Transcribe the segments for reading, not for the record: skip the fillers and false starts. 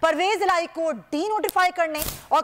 परवेज इलाही को D notify करने और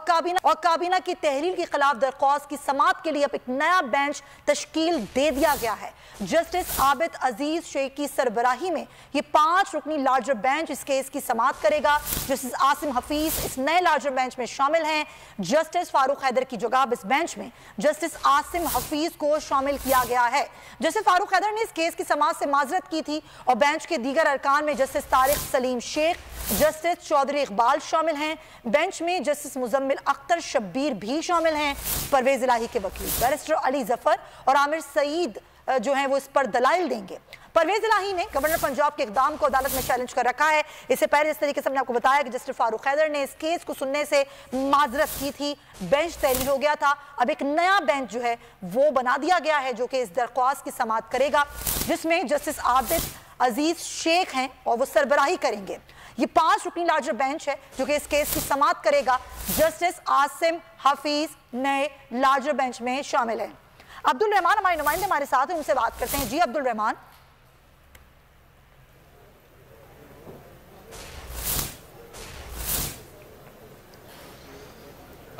काबीना की तहरीर के खिलाफ दरख्वास्त की समाअत के लिए अब एक नया बेंच तश्कील दे दिया गया है। जस्टिस आबिद अजीज शेख की सरबराही में ये 5 रुकनी लार्जर बेंच इस केस की समाअत करेगा। जस्टिस आसिम हफीज इस नए लार्जर बेंच में शामिल हैं। जस्टिस फारूक हैदर की जगह इस बेंच में जस्टिस आसिम हफीज को शामिल किया गया है। जस्टिस फारूक हैदर ने इस केस की समाअत से माजरत की थी और बेंच के दीगर अरकान में जस्टिस तारिक सलीम शेख, जस्टिस चौधरी इकबाल शामिल हैं। बेंच में जस्टिस मुजम्मिल अख्तर शब्बीर भी शामिल हैं। परवेज इलाही के वकील बैरिस्टर अली जफर और आमिर सईद जो हैं वो इस पर दलाइल देंगे। परवेज इलाही ने गवर्नर पंजाब के इक़दाम को अदालत में चैलेंज कर रखा है। इससे पहले इस तरीके से हमने आपको बताया कि जस्टिस फारूक हैदर ने इस केस को सुनने से माजरत की थी, बेंच तहरीर हो गया था। अब एक नया बेंच जो है वो बना दिया गया है जो कि इस दरख्वास्त की समाअत करेगा, जिसमें जस्टिस आबिद अजीज शेख हैं और वो सरबराही करेंगे। ये 5 रुकनी लार्जर बेंच है जो कि इस केस की समाअत करेगा। जस्टिस आसिम हफीज नए लार्जर बेंच में शामिल हैं। अब्दुल रहमान हमारे नुमाइंदे हमारे साथ हैं, उनसे बात करते हैं। जी अब्दुल रहमान।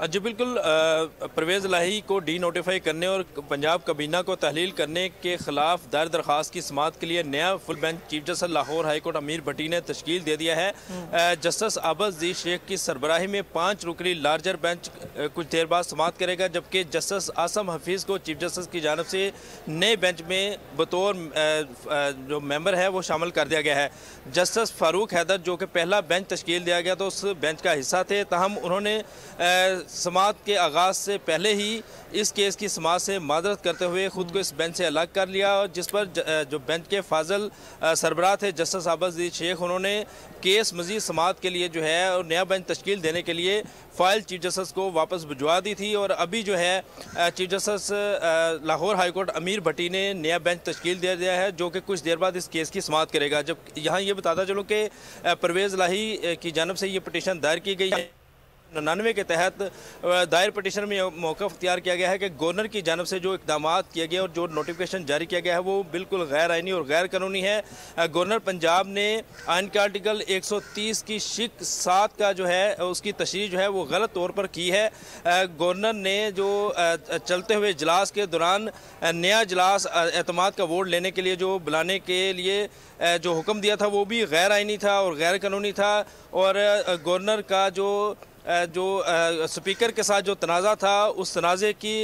जी बिल्कुल, परवेज इलाही को डी नोटिफाई करने और पंजाब काबीना को तहलील करने के खिलाफ दायर दरख्वास्त की समाअत के लिए नया full bench chief justice Lahore high court अमीर भट्टी ने तश्कील दे दिया है। जस्टिस आबिद अजीज शेख की सरबराही में 5 रुकनी लार्जर बेंच कुछ देर बाद समाअत करेगा, जबकि जस्टिस आसिम हफीज़ को चीफ जस्टिस की जानिब से नए बेंच में बतौर जो मेंबर है वो शामिल कर दिया गया है। जस्टिस फारूक हैदर जो कि पहला बेंच तश्कील दिया गया तो उस बेंच का हिस्सा थे, ताहम उन्होंने समाअत के आगाज़ से पहले ही इस केस की समाअत से माजरत करते हुए ख़ुद को इस बेंच से अलग कर लिया, और जिस पर जो बेंच के फाजल सरबराह थे जस्टिस आबिद अजीज शेख, उन्होंने केस मज़ीद समाअत के लिए जो है और नया बेंच तश्कील देने के लिए फ़ाइल चीफ जस्टिस को वापस भिजवा दी थी। और अभी जो है chief justice Lahore high court अमीर भट्टी ने नया बेंच तश्कील दे दिया है जो कि कुछ देर बाद इस केस की समाअत करेगा। जब यहाँ ये बताता चलूँ कि परवेज इलाही की जानिब से ये पटिशन दायर की गई है। 99 के तहत दायर पटिशन में मौक़िफ़ इख्तियार किया गया है कि गवर्नर की जानिब से जो इक़दामात किए गए और जो नोटिफिकेशन जारी किया गया है वो बिल्कुल गैर आइनी और गैर कानूनी है। गवर्नर पंजाब ने आइन के आर्टिकल 130 की शिक 7 का जो है उसकी तशरीह जो है वो गलत तौर पर की है। गवर्नर ने जो चलते हुए इजलास के दौरान नया इजलास एतमाद का वोट लेने के लिए जो बुलाने के लिए जो हुक्म दिया था वो भी गैर आइनी था और गैर कानूनी था, और गवर्नर का जो स्पीकर के साथ जो तनाज़ा था उस तनाज़े की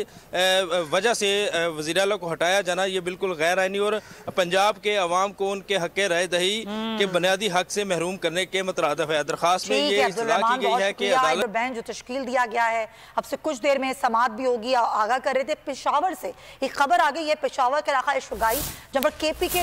वजह से वज़ीर आला को हटाया जाना ये बिल्कुल गैर आइनी और पंजाब के अवाम को उनके हक़ राय दही के बुनियादी हक़ से महरूम करने के मुतरादिफ है। दरख्वास्त में ये इस्तलाह की गई है कि अदालत बेंच जो तश्कील दिया गया है अब से कुछ देर में समाअत भी होगी। आगाह कर रहे थे पेशावर से एक खबर आ गई है, पेशावर के इलाका इश्फगाई जहाँ पर KP के